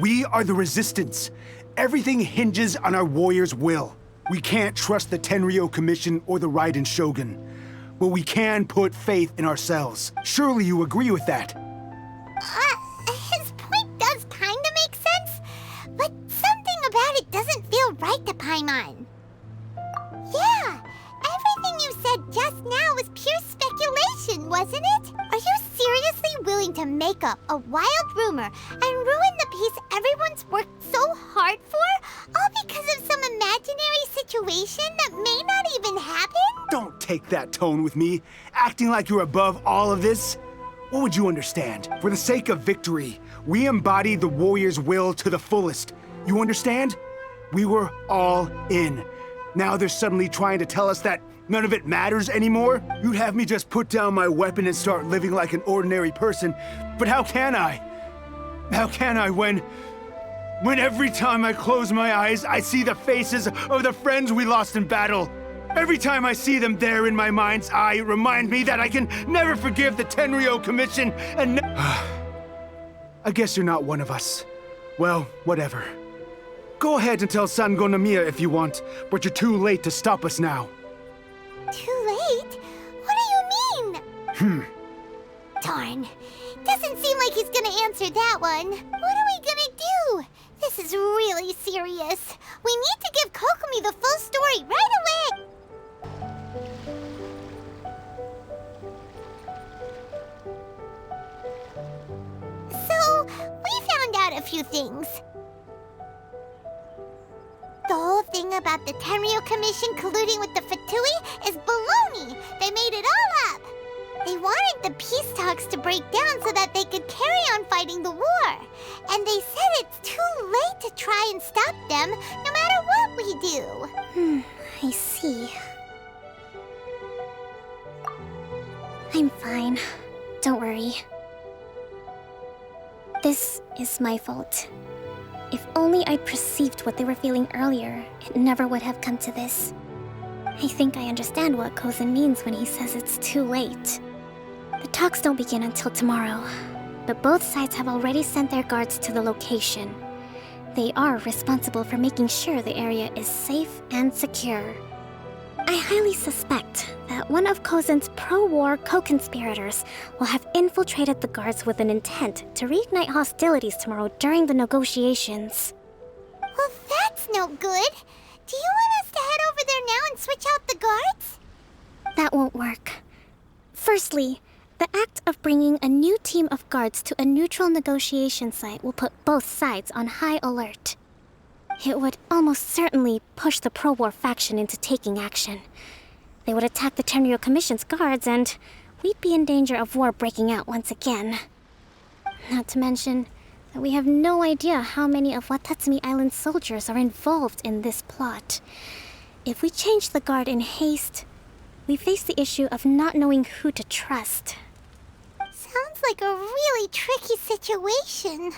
We are the Resistance. Everything hinges on our warrior's will. We can't trust the Tenryo Commission or the Raiden Shogun, but we can put faith in ourselves. Surely you agree with that? His point does kinda make sense, but something about it doesn't feel right to Paimon. Yeah, everything you said just now was pure speculation, wasn't it? Are you seriously willing to make up a wild rumor and ruin the peace everyone's worked so hard for, all because of some imaginary situation that may not even happen? Don't take that tone with me, acting like you're above all of this. What would you understand? For the sake of victory, we embodied the warrior's will to the fullest. You understand? We were all in. Now they're suddenly trying to tell us that none of it matters anymore? You'd have me just put down my weapon and start living like an ordinary person. But how can I? How can I when every time I close my eyes, I see the faces of the friends we lost in battle? Every time I see them there in my mind's eye, it reminds me that I can never forgive the Tenryo Commission and I guess you're not one of us. Well, whatever. Go ahead and tell Sango Nomiya if you want, but you're too late to stop us now. Too late? What do you mean? Darn. Doesn't seem like he's gonna answer that one. What are we gonna do? This is really serious. We need to give Kokomi the full story right away. few things. The whole thing about the Tenryo Commission colluding with the Fatui is baloney. They made it all up. They wanted the peace talks to break down so that they could carry on fighting the war. And they said it's too late to try and stop them, no matter what we do. I see. I'm fine. Don't worry. This is my fault. If only I'd perceived what they were feeling earlier, it never would have come to this. I think I understand what Kozan means when he says it's too late. The talks don't begin until tomorrow, but both sides have already sent their guards to the location. They are responsible for making sure the area is safe and secure. I highly suspect that one of Kozan's pro-war co-conspirators will have infiltrated the guards with an intent to reignite hostilities tomorrow during the negotiations. Well, that's no good. Do you want us to head over there now and switch out the guards? That won't work. Firstly, the act of bringing a new team of guards to a neutral negotiation site will put both sides on high alert. It would almost certainly push the pro-war faction into taking action. They would attack the Tenryo Commission's guards, and we'd be in danger of war breaking out once again. Not to mention that we have no idea how many of Watatsumi Island's soldiers are involved in this plot. If we change the guard in haste, we face the issue of not knowing who to trust. Sounds like a really tricky situation.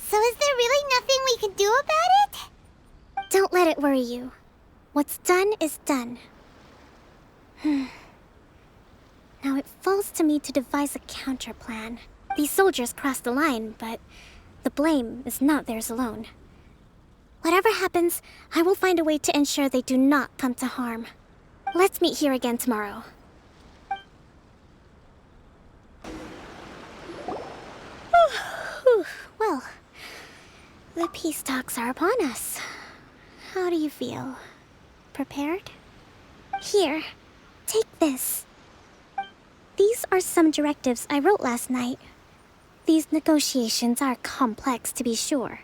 So is there really nothing we can do about it? Don't let it worry you. What's done is done. Now it falls to me to devise a counter plan. These soldiers crossed the line, but the blame is not theirs alone. Whatever happens, I will find a way to ensure they do not come to harm. Let's meet here again tomorrow. Well, the peace talks are upon us. How do you feel? Prepared? Here, take this. These are some directives I wrote last night. These negotiations are complex, to be sure,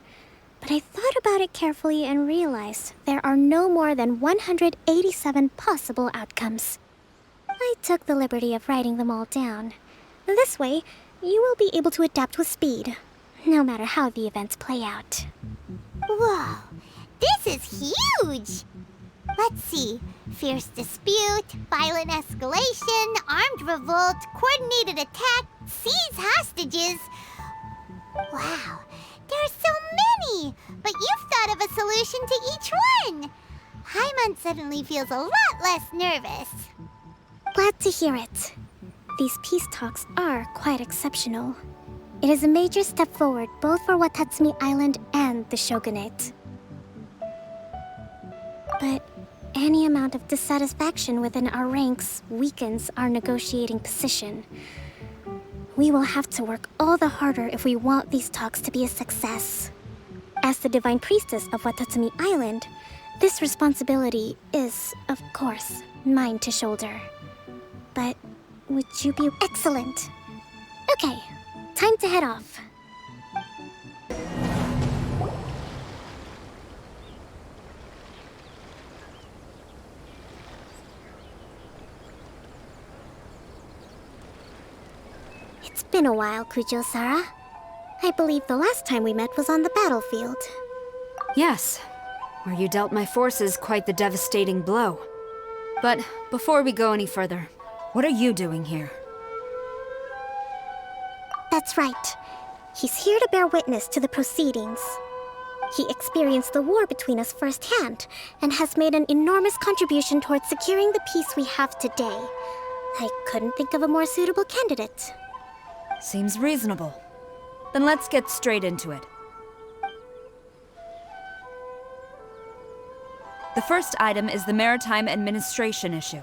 but I thought about it carefully and realized there are no more than 187 possible outcomes. I took the liberty of writing them all down. This way, you will be able to adapt with speed, no matter how the events play out. Whoa, this is huge! Let's see. Fierce dispute, violent escalation, armed revolt, coordinated attack, seize hostages. Wow, there are so many! But you've thought of a solution to each one! Paimon suddenly feels a lot less nervous. Glad to hear it. These peace talks are quite exceptional. It is a major step forward both for Watatsumi Island and the Shogunate. But any amount of dissatisfaction within our ranks weakens our negotiating position. We will have to work all the harder if we want these talks to be a success. As the Divine Priestess of Watatsumi Island, this responsibility is, of course, mine to shoulder. But would you be excellent? Okay, time to head off. It's been a while, Kujo-Sara. I believe the last time we met was on the battlefield. Yes, where you dealt my forces quite the devastating blow. But before we go any further, what are you doing here? That's right. He's here to bear witness to the proceedings. He experienced the war between us firsthand, and has made an enormous contribution towards securing the peace we have today. I couldn't think of a more suitable candidate. Seems reasonable. Then let's get straight into it. The first item is the Maritime Administration issue.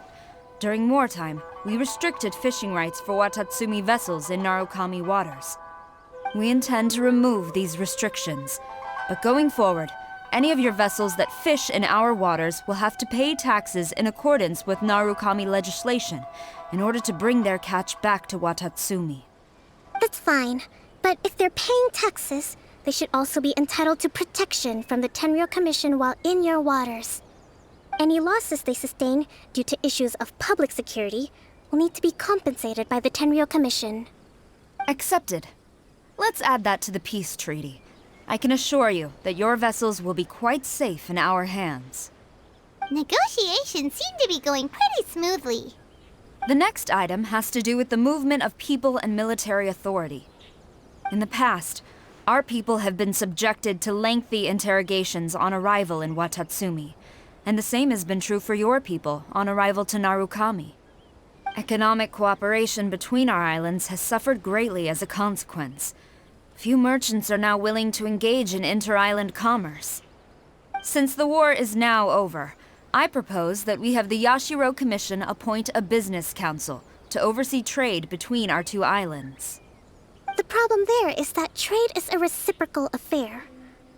During wartime, we restricted fishing rights for Watatsumi vessels in Narukami waters. We intend to remove these restrictions, but going forward, any of your vessels that fish in our waters will have to pay taxes in accordance with Narukami legislation in order to bring their catch back to Watatsumi. That's fine. But if they're paying taxes, they should also be entitled to protection from the Tenryou Commission while in your waters. Any losses they sustain due to issues of public security will need to be compensated by the Tenryou Commission. Accepted. Let's add that to the peace treaty. I can assure you that your vessels will be quite safe in our hands. Negotiations seem to be going pretty smoothly. The next item has to do with the movement of people and military authority. In the past, our people have been subjected to lengthy interrogations on arrival in Watatsumi, and the same has been true for your people on arrival to Narukami. Economic cooperation between our islands has suffered greatly as a consequence. Few merchants are now willing to engage in inter-island commerce. Since the war is now over, I propose that we have the Yashiro Commission appoint a business council to oversee trade between our two islands. The problem there is that trade is a reciprocal affair.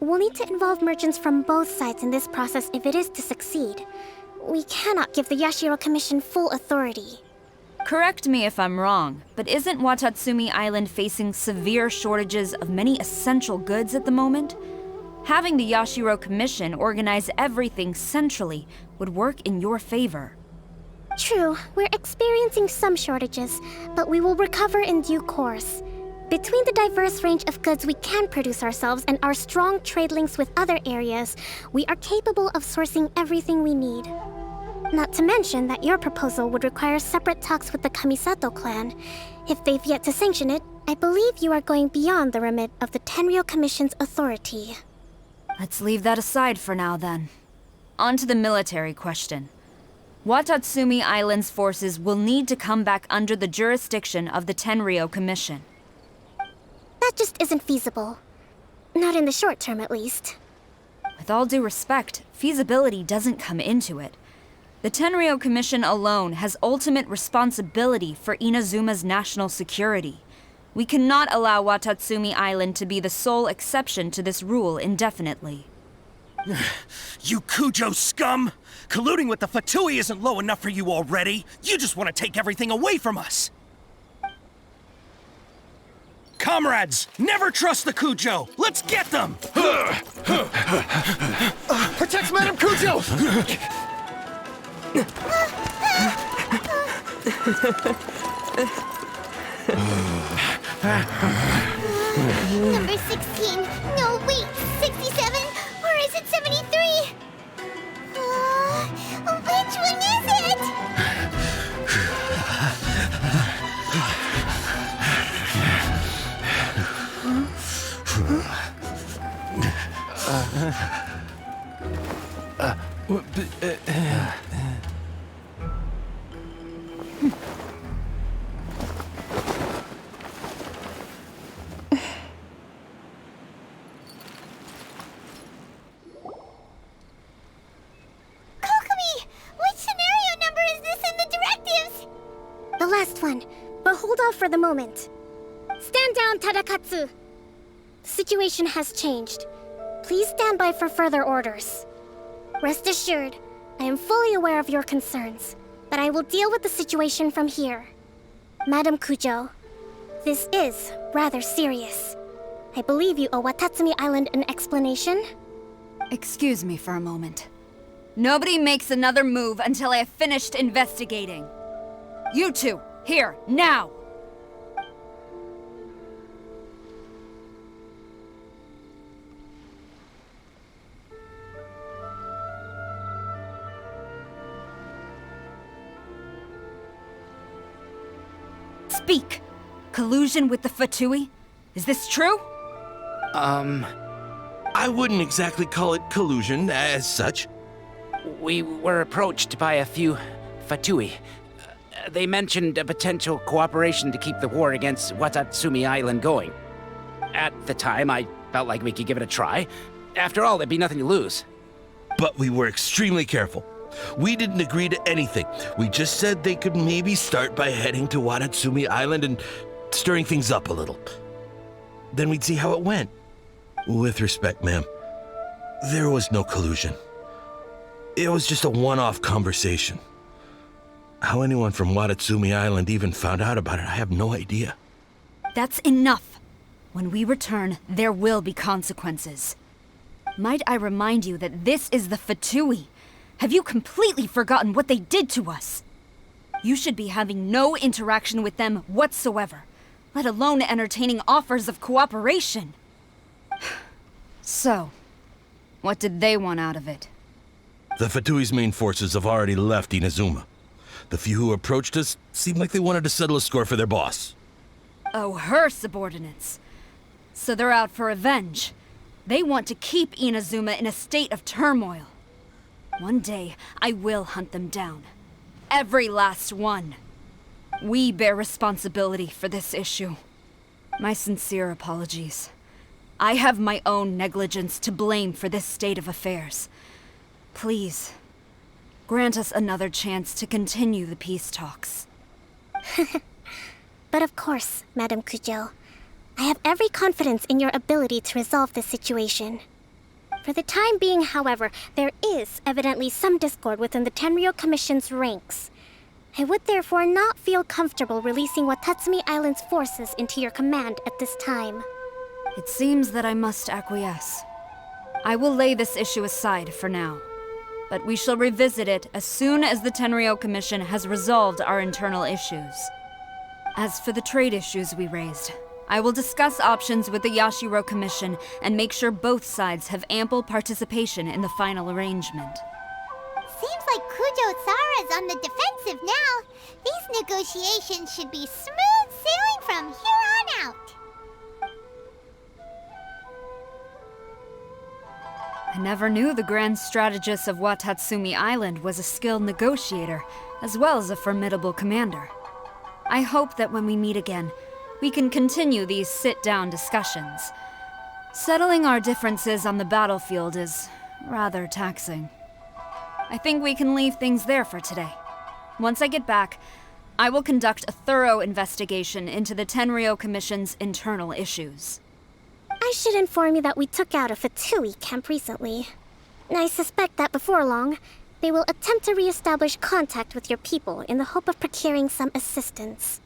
We'll need to involve merchants from both sides in this process if it is to succeed. We cannot give the Yashiro Commission full authority. Correct me if I'm wrong, but isn't Watatsumi Island facing severe shortages of many essential goods at the moment? Having the Yashiro Commission organize everything centrally would work in your favor. True, we're experiencing some shortages, but we will recover in due course. Between the diverse range of goods we can produce ourselves and our strong trade links with other areas, we are capable of sourcing everything we need. Not to mention that your proposal would require separate talks with the Kamisato clan. If they've yet to sanction it, I believe you are going beyond the remit of the Tenryou Commission's authority. Let's leave that aside for now, then. On to the military question. Watatsumi Island's forces will need to come back under the jurisdiction of the Tenryou Commission. That just isn't feasible. Not in the short term, at least. With all due respect, feasibility doesn't come into it. The Tenryou Commission alone has ultimate responsibility for Inazuma's national security. We cannot allow Watatsumi Island to be the sole exception to this rule indefinitely. You Kujo scum! Colluding with the Fatui isn't low enough for you already. You just want to take everything away from us. Comrades, never trust the Kujo! Let's get them! Protect Madame Kujo! Number 16. No, wait. 67? Or is it 73? Which one is it? The last one, but hold off for the moment. Stand down, Tadakatsu! The situation has changed. Please stand by for further orders. Rest assured, I am fully aware of your concerns, but I will deal with the situation from here. Madam Kujo, this is rather serious. I believe you owe Watatsumi Island an explanation? Excuse me for a moment. Nobody makes another move until I have finished investigating. You two, here, now! Speak! Collusion with the Fatui? Is this true? I wouldn't exactly call it collusion as such. We were approached by a few Fatui. They mentioned a potential cooperation to keep the war against Watatsumi Island going. At the time, I felt like we could give it a try. After all, there'd be nothing to lose. But we were extremely careful. We didn't agree to anything. We just said they could maybe start by heading to Watatsumi Island and stirring things up a little. Then we'd see how it went. With respect, ma'am, there was no collusion. It was just a one-off conversation. How anyone from Watatsumi Island even found out about it, I have no idea. That's enough. When we return, there will be consequences. Might I remind you that this is the Fatui? Have you completely forgotten what they did to us? You should be having no interaction with them whatsoever, let alone entertaining offers of cooperation. So, what did they want out of it? The Fatui's main forces have already left Inazuma. The few who approached us seemed like they wanted to settle a score for their boss. Oh, her subordinates. So they're out for revenge. They want to keep Inazuma in a state of turmoil. One day, I will hunt them down. Every last one. We bear responsibility for this issue. My sincere apologies. I have my own negligence to blame for this state of affairs. Please, grant us another chance to continue the peace talks. But of course, Madame Kujo. I have every confidence in your ability to resolve this situation. For the time being, however, there is evidently some discord within the Tenryou Commission's ranks. I would therefore not feel comfortable releasing Watatsumi Island's forces into your command at this time. It seems that I must acquiesce. I will lay this issue aside for now, but we shall revisit it as soon as the Tenryou Commission has resolved our internal issues. As for the trade issues we raised, I will discuss options with the Yashiro Commission and make sure both sides have ample participation in the final arrangement. Seems like Kujo-sara's on the defensive now. These negotiations should be smooth sailing from here on out. I never knew the Grand Strategist of Watatsumi Island was a skilled negotiator, as well as a formidable commander. I hope that when we meet again, we can continue these sit-down discussions. Settling our differences on the battlefield is rather taxing. I think we can leave things there for today. Once I get back, I will conduct a thorough investigation into the Tenryou Commission's internal issues. I should inform you that we took out a Fatui camp recently. I suspect that before long, they will attempt to re-establish contact with your people in the hope of procuring some assistance.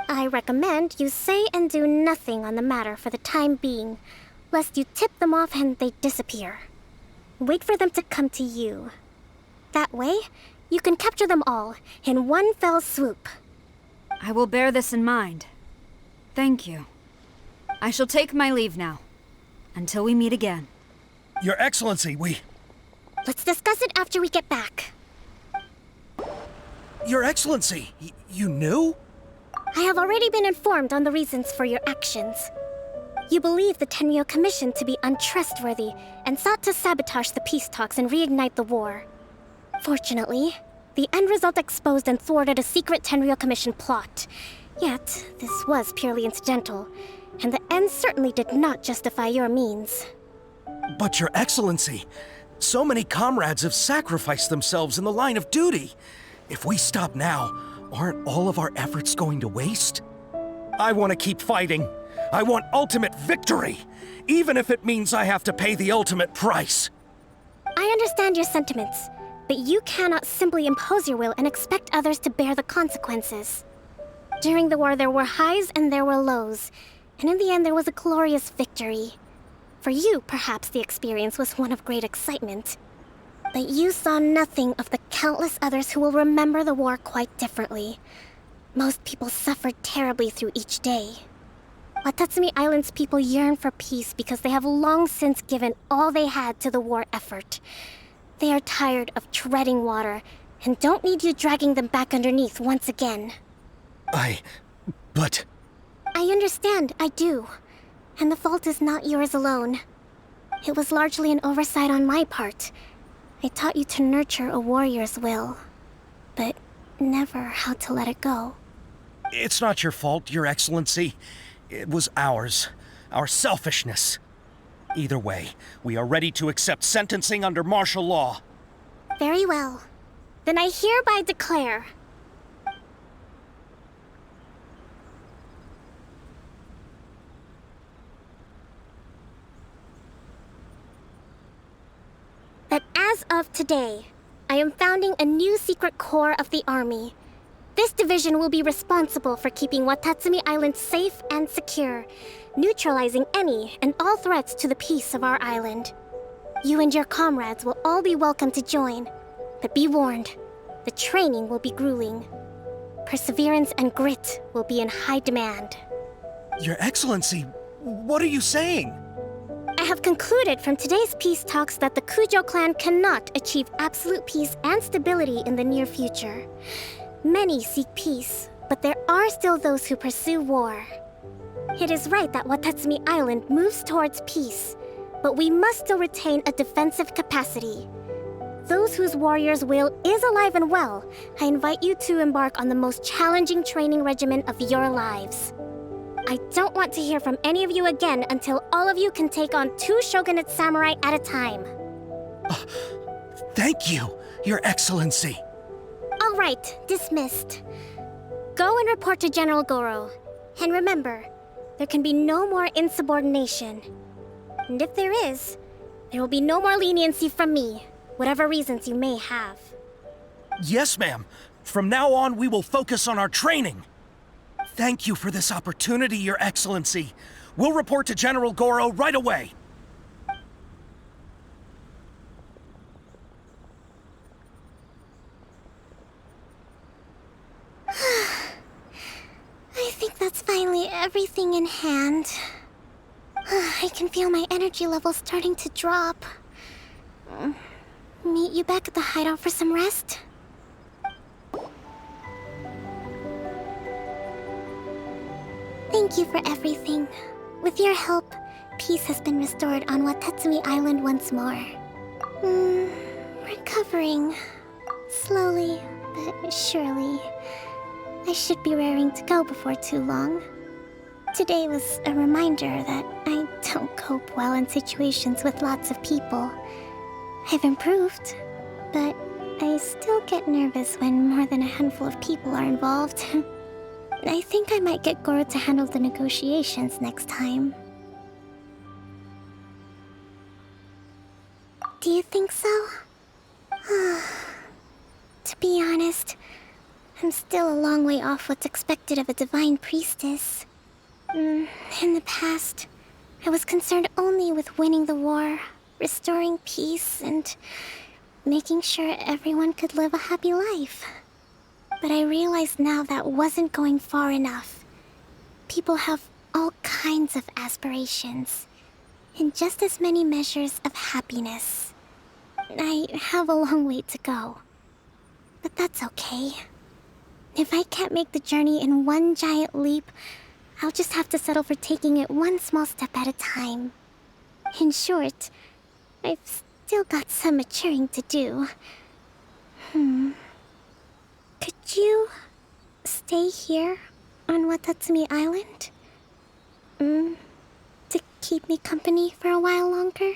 I recommend you say and do nothing on the matter for the time being, lest you tip them off and they disappear. Wait for them to come to you. That way, you can capture them all in one fell swoop. I will bear this in mind. Thank you. I shall take my leave now. Until we meet again. Your Excellency, Let's discuss it after we get back. Your Excellency, you knew? I have already been informed on the reasons for your actions. You believe the Tenryou Commission to be untrustworthy and sought to sabotage the peace talks and reignite the war. Fortunately, the end result exposed and thwarted a secret Tenryou Commission plot. Yet, this was purely incidental, and the end certainly did not justify your means. But Your Excellency, so many comrades have sacrificed themselves in the line of duty. If we stop now, aren't all of our efforts going to waste? I want to keep fighting. I want ultimate victory, even if it means I have to pay the ultimate price. I understand your sentiments, but you cannot simply impose your will and expect others to bear the consequences. During the war, there were highs and there were lows, and in the end, there was a glorious victory. For you, perhaps the experience was one of great excitement. But you saw nothing of the countless others who will remember the war quite differently. Most people suffered terribly through each day. Watatsumi Island's people yearn for peace because they have long since given all they had to the war effort. They are tired of treading water and don't need you dragging them back underneath once again. But... I understand, I do. And the fault is not yours alone. It was largely an oversight on my part. I taught you to nurture a warrior's will, but never how to let it go. It's not your fault, Your Excellency. It was ours. Our selfishness. Either way, we are ready to accept sentencing under martial law. Very well. Then I hereby declare... that as of today, I am founding a new secret corps of the army. This division will be responsible for keeping Watatsumi Island safe and secure, neutralizing any and all threats to the peace of our island. You and your comrades will all be welcome to join, but be warned, the training will be grueling. Perseverance and grit will be in high demand. Your Excellency, what are you saying? I have concluded from today's peace talks that the Kujo clan cannot achieve absolute peace and stability in the near future. Many seek peace, but there are still those who pursue war. It is right that Watatsumi Island moves towards peace, but we must still retain a defensive capacity. Those whose warrior's will is alive and well, I invite you to embark on the most challenging training regimen of your lives. I don't want to hear from any of you again until all of you can take on 2 shogunate samurai at a time. Thank you, Your Excellency. All right, dismissed. Go and report to General Goro. And remember, there can be no more insubordination. And if there is, there will be no more leniency from me, whatever reasons you may have. Yes, ma'am. From now on, we will focus on our training. Thank you for this opportunity, Your Excellency. We'll report to General Goro right away. I think that's finally everything in hand. I can feel my energy levels starting to drop. Meet you back at the hideout for some rest? Thank you for everything. With your help, peace has been restored on Watatsumi Island once more. Recovering. Slowly, but surely. I should be raring to go before too long. Today was a reminder that I don't cope well in situations with lots of people. I've improved, but I still get nervous when more than a handful of people are involved. I think I might get Goro to handle the negotiations next time. Do you think so? To be honest, I'm still a long way off what's expected of a divine priestess. In the past, I was concerned only with winning the war, restoring peace, and making sure everyone could live a happy life. But I realize now that wasn't going far enough. People have all kinds of aspirations, and just as many measures of happiness. I have a long way to go, but that's okay. If I can't make the journey in one giant leap, I'll just have to settle for taking it one small step at a time. In short, I've still got some maturing to do. Could you stay here on Watatsumi Island? To keep me company for a while longer?